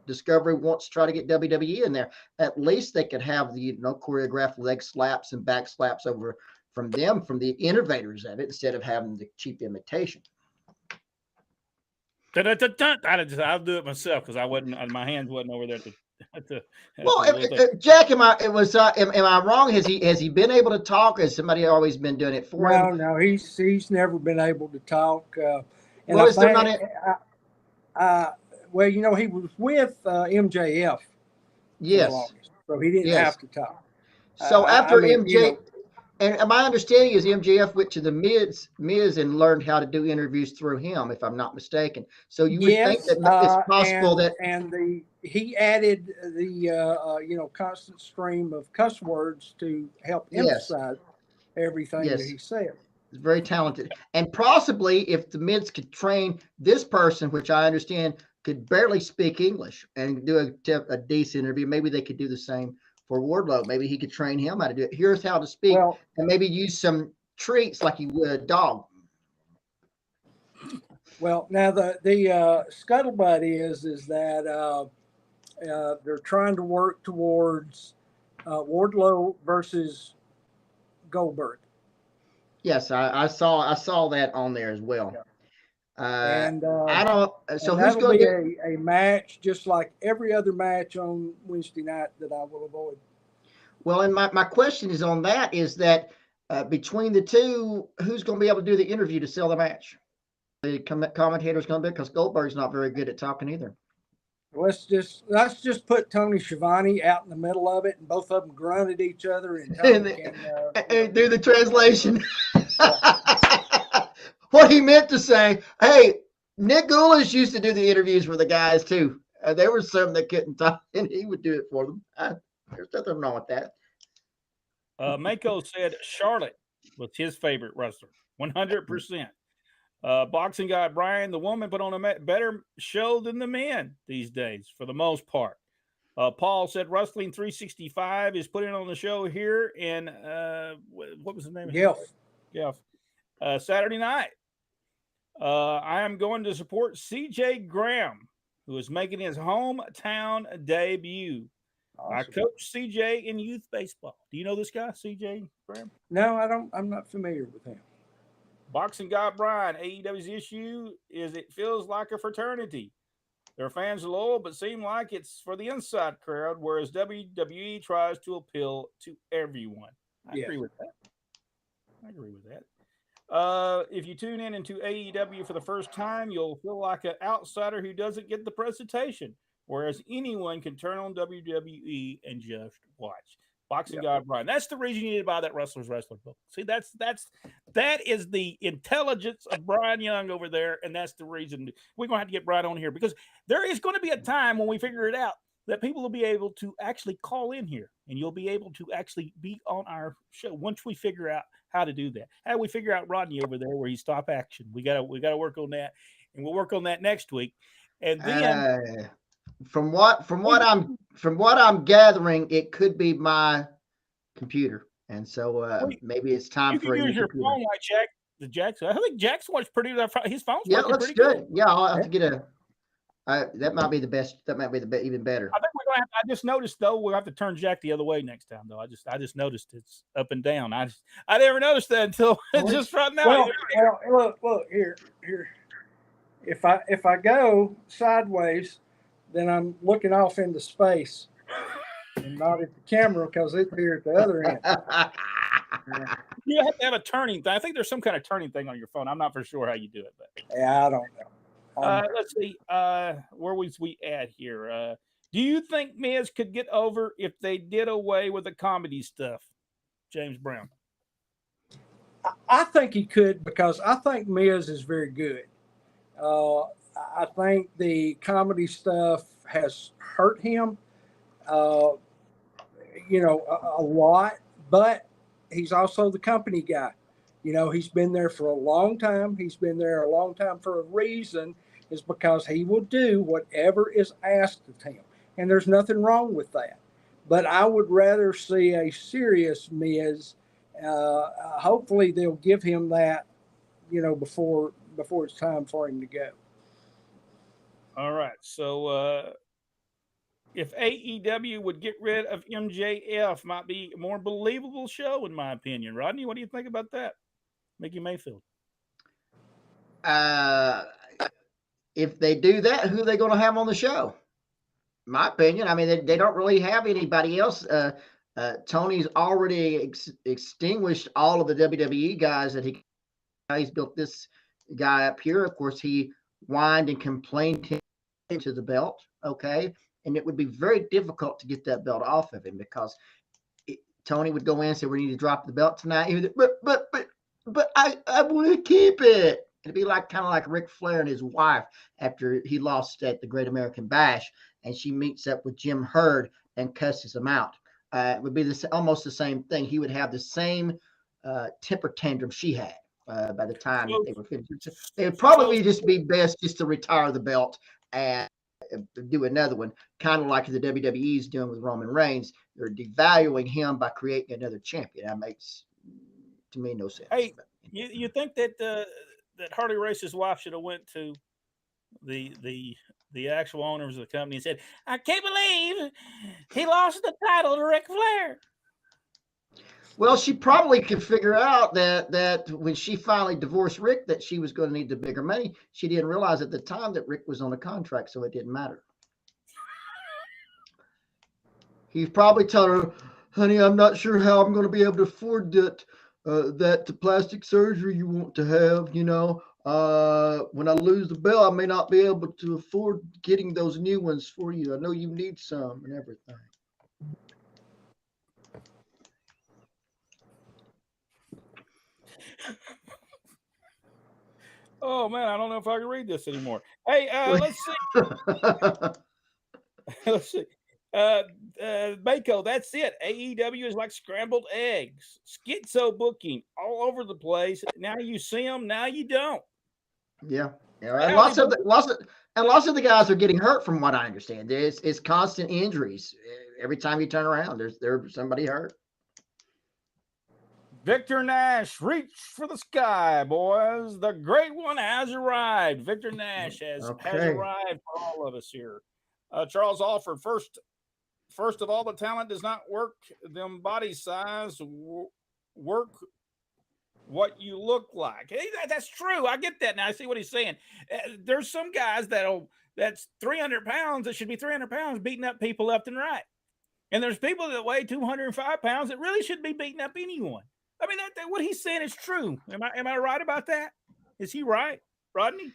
Discovery wants to try to get WWE in there. At least they could have the choreographed leg slaps and back slaps over from the innovators of it, instead of having the cheap imitation. I'll do it myself, because my hands wasn't over there Jack, am I wrong? Has he been able to talk? Has somebody always been doing it for him? No, he's never been able to talk. He was with MJF. Yes. So he didn't have to talk. So after MJ, and my understanding is MJF went to the Miz and learned how to do interviews through him, if I'm not mistaken. So you would think that it's possible he added the constant stream of cuss words to help emphasize everything that he said. He's very talented, and possibly if the Miz could train this person, which I understand could barely speak English, and do a decent interview, maybe they could do the same for Wardlow. Maybe he could train him how to do it. Here's how to speak, and maybe use some treats like you would a dog. Well, now the scuttlebutt is that they're trying to work towards Wardlow versus Goldberg. Yes, I saw that on there as well. And I don't. So who's going to be a match just like every other match on Wednesday night that I will avoid? Well, and my question is on that, is that between the two, who's going to be able to do the interview to sell the match? the commentator's going to be, because Goldberg's not very good at talking either. Let's just put Tony Schiavone out in the middle of it, and both of them grunt at each other, and Tony can do the translation. What he meant to say, hey, Nick Goulish used to do the interviews for the guys too. There were some that couldn't talk, and he would do it for them. There's nothing wrong with that. Mako said Charlotte was his favorite wrestler, 100%. Boxing guy Brian, the woman put on a better show than the men these days, for the most part. Paul said Wrestling 365 is putting on the show here in what was the name? Guelph. Saturday night. I am going to support CJ Graham, who is making his hometown debut. Awesome. I coached CJ in youth baseball. Do you know this guy, CJ Graham? No, I don't. I'm not familiar with him. Boxing guy Brian, AEW's issue is it feels like a fraternity. Their fans are loyal, but seem like it's for the inside crowd, whereas WWE tries to appeal to everyone. I agree with that. If you tune in into AEW for the first time, you'll feel like an outsider who doesn't get the presentation, whereas anyone can turn on WWE and just watch. Boxing guy Brian. That's the reason you need to buy that Wrestler's Wrestler book. See, that is the intelligence of Brian Young over there, and that's the reason we're going to have to get Brian on here, because there is going to be a time when we figure it out that people will be able to actually call in here, and you'll be able to actually be on our show once we figure out how to do that. How do we figure out Rodney over there where he's stop action? We got to work on that, and we'll work on that next week. And then from what I'm gathering, it could be my computer, and so maybe it's time for use your phone like Jack. The Jackson. I think Jack's watched pretty. His phone's it looks pretty good. Yeah, I'll have to get that might be the best. That might be even better. I think we're going to I just noticed though we'll have to turn Jack the other way next time though. I just noticed it's up and down. I never noticed that until just right now. Well, look here. If I go sideways, then I'm looking off into space and not at the camera because it's here at the other end. You have to have a turning thing. I think there's some kind of turning thing on your phone. I'm not for sure how you do it, but yeah, I don't know. Let's see. Where was we at here? Do you think Miz could get over if they did away with the comedy stuff? James Brown. I think he could, because I think Miz is very good. I think the comedy stuff has hurt him, a lot, but he's also the company guy. He's been there for a long time. He's been there a long time for a reason, is because he will do whatever is asked of him. And there's nothing wrong with that. But I would rather see a serious Miz. Hopefully they'll give him that, before it's time for him to go. All right. So if AEW would get rid of MJF, might be a more believable show, in my opinion. Rodney, what do you think about that? Mickey Mayfield. If they do that, who are they going to have on the show? My opinion, I mean, they don't really have anybody else. Tony's already extinguished all of the WWE guys that he's built this guy up here. Of course, he whined and complained into the belt, okay? And it would be very difficult to get that belt off of him, because Tony would go in and say, we need to drop the belt tonight. He would, but I want to keep it. It'd be kind of like Ric Flair and his wife after he lost at the Great American Bash, and she meets up with Jim Herd and cusses him out. It would be almost the same thing. He would have the same temper tantrum she had by the time that they were finished. It would probably just be best just to retire the belt and do another one, kind of like the WWE is doing with Roman Reigns. They're devaluing him by creating another champion. That makes, to me, no sense. Hey, you think that that Harley Race's wife should have went to the actual owners of the company and said, I can't believe he lost the title to Ric Flair? Well, she probably could figure out that when she finally divorced Rick, that she was going to need the bigger money. She didn't realize at the time that Rick was on a contract, so it didn't matter. He probably told her, honey, I'm not sure how I'm going to be able to afford that plastic surgery you want to have, When I lose the belt, I may not be able to afford getting those new ones for you. I know you need some and everything. Oh man, I don't know if I can read this anymore. Hey, let's see. Let's see. Mako, that's it. AEW is like scrambled eggs. Schizo booking all over the place. Now you see them, now you don't. Yeah. And lots of the guys are getting hurt, from what I understand. It's constant injuries. Every time you turn around, there's somebody hurt. Victor Nash, reach for the sky, boys. The great one has arrived. Victor Nash has arrived for all of us here. Charles Alford, first of all, the talent does not work them body size, work what you look like. Hey, that's true. I get that now. I see what he's saying. There's some guys that's 300 pounds that should be 300 pounds beating up people left and right. And there's people that weigh 205 pounds that really shouldn't be beating up anyone. I mean, what he's saying is true. Am I right about that? Is he right, Rodney?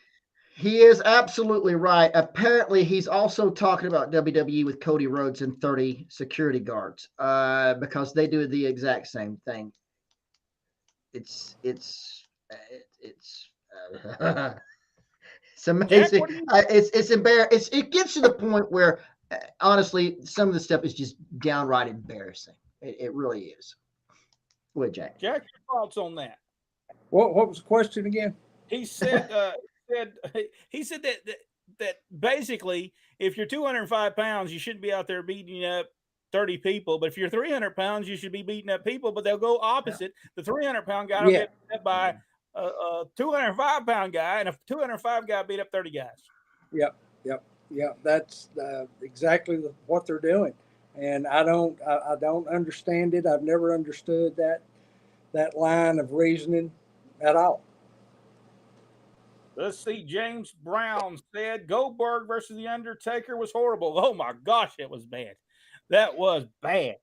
He is absolutely right. Apparently, he's also talking about WWE with Cody Rhodes and 30 security guards, because they do the exact same thing. It's it's amazing. It's embarrassing. It gets to the point where, honestly, some of the stuff is just downright embarrassing. It really is. What, Jack? Jack, your thoughts on that? What was the question again? He said that basically, if you're 205 pounds, you shouldn't be out there beating up 30 people. But if you're 300 pounds, you should be beating up people. But they'll go opposite. The 300-pound guy will get beat up by a 205-pound guy, and a 205 guy beat up 30 guys. Yep. That's exactly what they're doing. And I don't understand it. I've never understood that line of reasoning at all. Let's see. James Brown said Goldberg versus The Undertaker was horrible. Oh my gosh, it was bad. That was bad.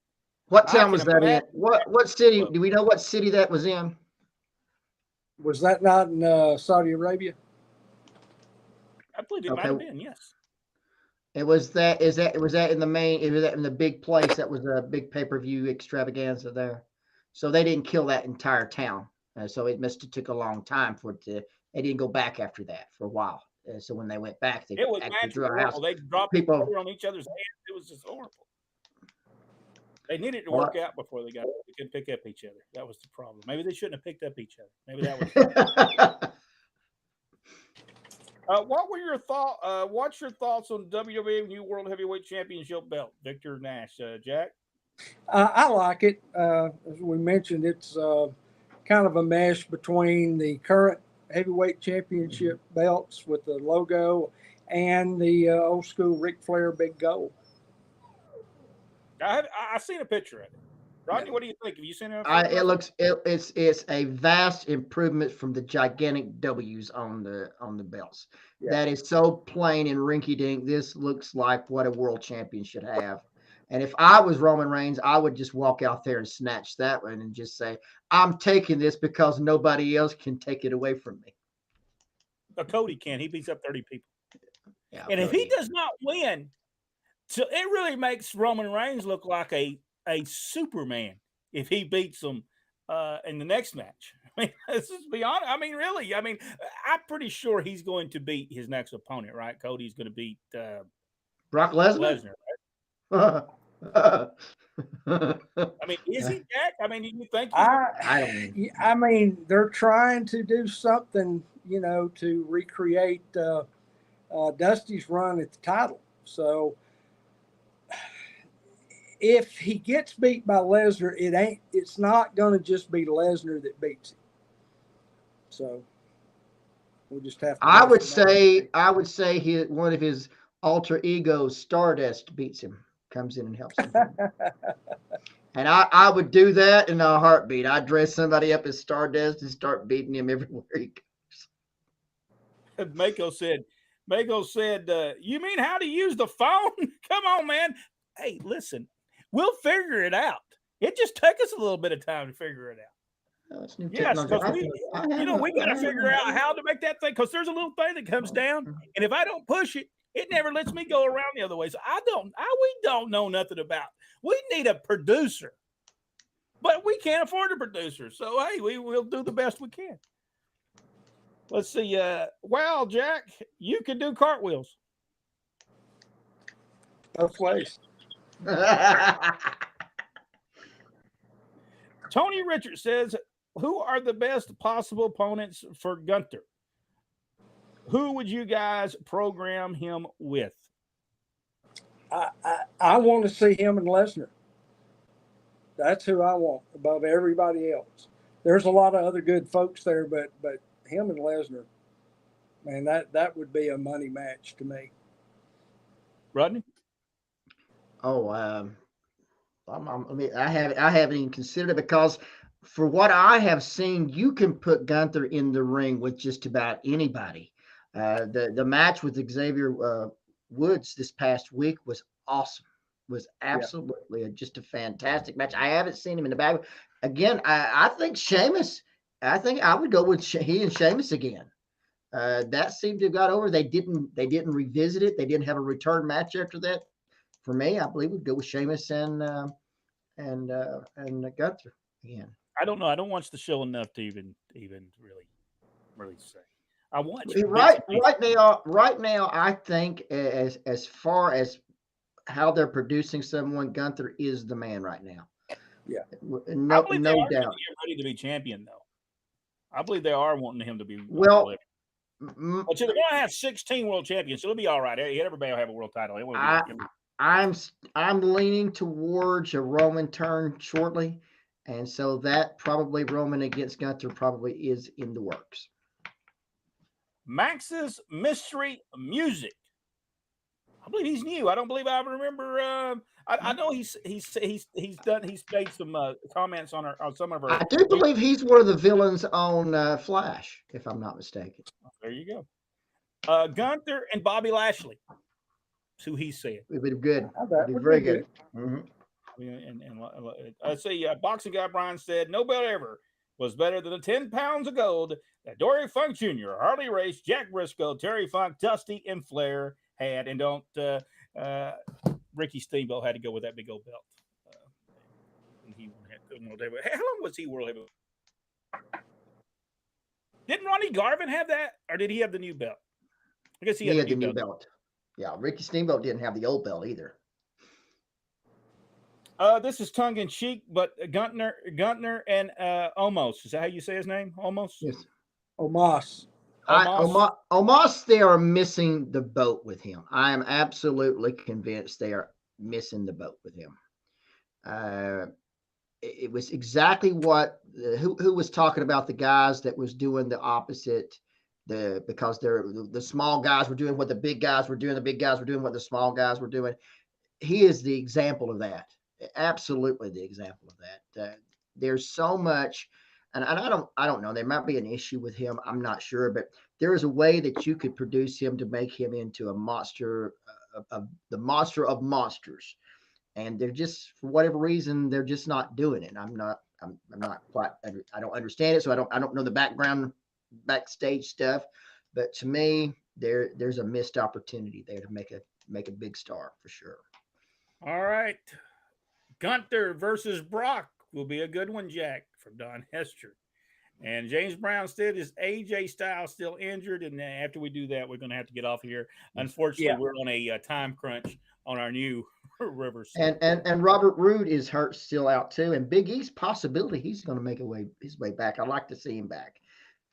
What town was that in? What city? Do we know what city that was in? Was that not in Saudi Arabia? I believe it might have been, yes. It was that. Was that in the main? Was that in the big place? That was a big pay-per-view extravaganza there. So they didn't kill that entire town. So it must have took a long time for it to. They didn't go back after that for a while. So when they went back, it was horrible. They dropped people on each other's hands. It was just horrible. They needed to work out before they could pick up each other. That was the problem. Maybe they shouldn't have picked up each other. Maybe that was. What were your thoughts? What's your thoughts on WWE New World Heavyweight Championship belt, Victor Nash? Jack? I like it. As we mentioned, it's kind of a mesh between the current heavyweight championship belts with the logo and the old school Ric Flair big gold. I've seen a picture of it. Rodney, what do you think? Have you seen it? It's a vast improvement from the gigantic W's on the belts. Yeah. That is so plain and rinky dink. This looks like what a world champion should have. And if I was Roman Reigns, I would just walk out there and snatch that one and just say, I'm taking this because nobody else can take it away from me. But Cody can. He beats up 30 people. Yeah, and Cody, if he does not win, so it really makes Roman Reigns look like a Superman if he beats them in the next match. I mean, let's just be honest. I mean, really. I mean, I'm pretty sure he's going to beat his next opponent, right? Cody's going to beat Brock Lesnar. Right? I mean, is he, Jack? I mean, do you think? I mean, they're trying to do something, to recreate Dusty's run at the title. So if he gets beat by Lesnar, it's not going to just be Lesnar that beats him. So we'll just have to. I would say one of his alter egos, Stardust, beats him. Comes in and helps him. And I would do that in a heartbeat. I'd dress somebody up as Stardust and start beating him everywhere he goes. Mako said, you mean how to use the phone? Come on, man. Hey, listen, we'll figure it out. It just took us a little bit of time to figure it out. That's new Yes, technology. because we got to figure out how to make that thing. Because there's a little thing that comes down, and if I don't push it, it never lets me go around the other way. So we don't know nothing about. We need a producer, but we can't afford a producer. So hey, we'll do the best we can. Let's see. Wow, Jack, you can do cartwheels. Both ways. Tony Richards says, who are the best possible opponents for Gunther? Who would you guys program him with? I want to see him and Lesnar. That's who I want above everybody else. There's a lot of other good folks there, but him and Lesnar, man, that would be a money match to me. Rodney? Oh, I haven't even considered it, because for what I have seen, you can put Gunther in the ring with just about anybody. The match with Xavier Woods this past week was awesome. Was absolutely just a fantastic match. I haven't seen him in the back. Again, I think Sheamus. I think I would go with he and Sheamus again. That seemed to have got over. They didn't revisit it. They didn't have a return match after that. For me, I believe we'd go with Sheamus and Gunther again. I don't know. I don't watch the show enough to even really say. I watch right now. I think as far as how they're producing someone, Gunther is the man right now. Yeah, no doubt. Ready to be champion, though. I believe they are wanting him to be. Well, but they're going to have 16 world champions, so it'll be all right. Everybody will have a world title. I'm leaning towards a Roman turn shortly, and so that probably Roman against Gunther probably is in the works. Max's Mystery Music. I believe he's new. I don't believe I remember. I know he's made some comments on some of our. I do believe he's one of the villains on Flash, if I'm not mistaken. There you go. Gunther and Bobby Lashley. That's who he said. It'd be good. It'd be very good. Mm-hmm. And I say, Boxing Guy Brian said, no belt ever was better than the 10 pounds of gold that Dory Funk Jr., Harley Race, Jack Briscoe, Terry Funk, Dusty, and Flair had. And Ricky Steamboat had to go with that big old belt. How long was he world heavyweight? Didn't Ronnie Garvin have that, or did he have the new belt? I guess he had the new belt. Yeah, Ricky Steamboat didn't have the old belt either. This is tongue in cheek, but Gunther and Omos. Is that how you say his name? Omos? Yes. Omos. Omos, they are missing the boat with him. I am absolutely convinced they are missing the boat with him. It was exactly what who was talking about the guys that was doing the opposite. Because the small guys were doing what the big guys were doing, the big guys were doing what the small guys were doing. He is the example of that. Absolutely the example of that. There's so much, and I don't know. There might be an issue with him. I'm not sure, but there is a way that you could produce him to make him into a monster, the monster of monsters. And they're just, for whatever reason, they're just not doing it. I'm not quite. I don't understand it, so I don't know the backstage stuff. But to me, there's a missed opportunity there to make a big star for sure. All right. Gunther versus Brock will be a good one, Jack, from Don Hester. And James Brown said, is AJ Styles still injured? And after we do that, we're going to have to get off here. Unfortunately, we're on a time crunch on our new Rivers. And Robert Roode is hurt, still out too. And Big E's possibility he's going to make his way back. I'd like to see him back,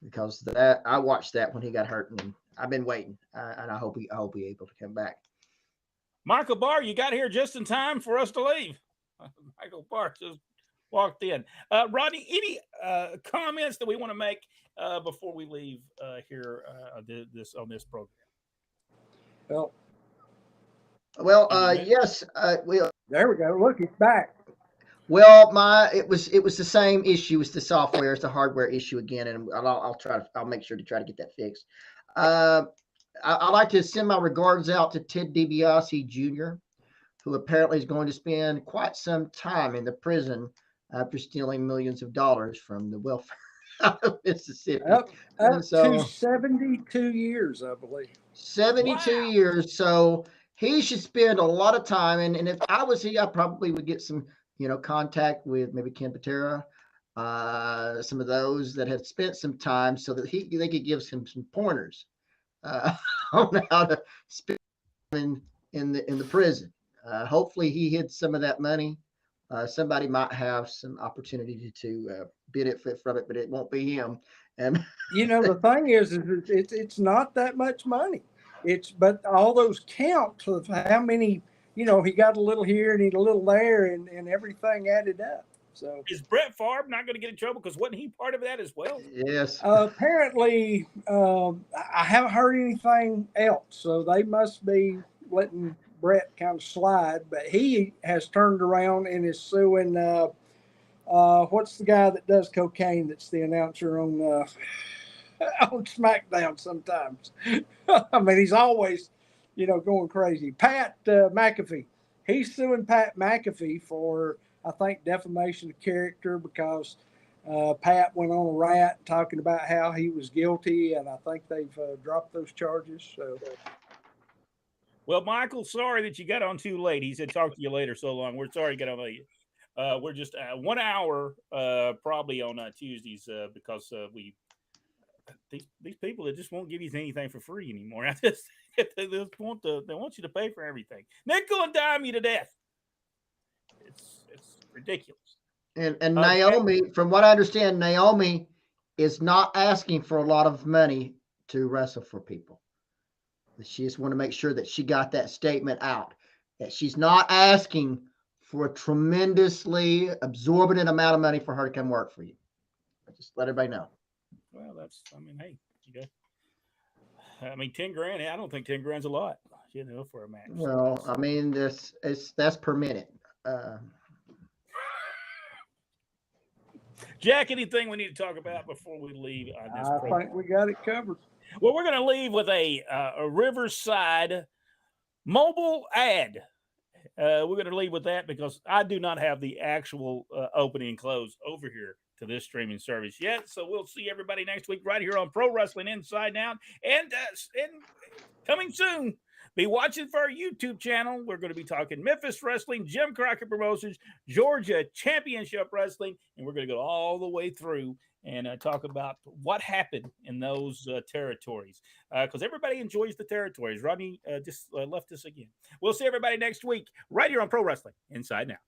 because I watched that when he got hurt, and I've been waiting. And I hope he's able to come back. Michael Barr, you got here just in time for us to leave. Michael Barr just walked in. Rodney, any comments that we want to make before we leave here on this program? Well, yes. There we go. Look, it's back. Well, it was the same issue. It's the software. It's the hardware issue again, and I'll make sure to try to get that fixed. I'd like to send my regards out to Ted DiBiase Jr., who apparently is going to spend quite some time in the prison after stealing millions of dollars from the welfare out of Mississippi. Up And to so 72 years, I believe. 72 Wow. years. So he should spend a lot of time. And if I was he, I probably would get some, contact with maybe Ken Patera, some of those that have spent some time so that they could give him some pointers uh, on how to spend in the prison. Hopefully he hid some of that money. Somebody might have some opportunity to benefit from it, but it won't be him. And The thing is it's not that much money. But all those counts of how many, he got a little here and he a little there, and everything added up. So Is Brett Favre not going to get in trouble because wasn't he part of that as well? yes, apparently, I haven't heard anything else. So they must be letting Brett kind of slide. But he has turned around and is suing. What's the guy that does cocaine? That's the announcer on on SmackDown sometimes. I mean, he's always, going crazy. Pat McAfee. He's suing Pat McAfee for, I think, defamation of character because Pat went on a rant talking about how he was guilty, and I think they've dropped those charges. So, Well, Michael, sorry that you got on too late. He said, talk to you later so long. We're sorry to get on late. We're just 1 hour probably on Tuesdays because these people that just won't give you anything for free anymore. They want you to pay for everything. Nickel and dime you to death. It's ridiculous. and Naomi, from what I understand, Naomi is not asking for a lot of money to wrestle for people. She just want to make sure that she got that statement out, that she's not asking for a tremendously absorbent amount of money for her to come work for you. Just let everybody know. Well, hey, you go. 10 grand. I don't think 10 grand's a lot, for a match. Well, I mean, that's per minute. Jack, anything we need to talk about before we leave on this program? I think we got it covered. Well, we're going to leave with a Riverside mobile ad. We're going to leave with that because I do not have the actual opening and close over here to this streaming service yet. So we'll see everybody next week right here on Pro Wrestling Inside Out. And coming soon, be watching for our YouTube channel. We're going to be talking Memphis Wrestling, Jim Crockett Promotions, Georgia Championship Wrestling, and we're going to go all the way through and talk about what happened in those territories because everybody enjoys the territories. Rodney just left us again. We'll see everybody next week right here on Pro Wrestling Inside Now.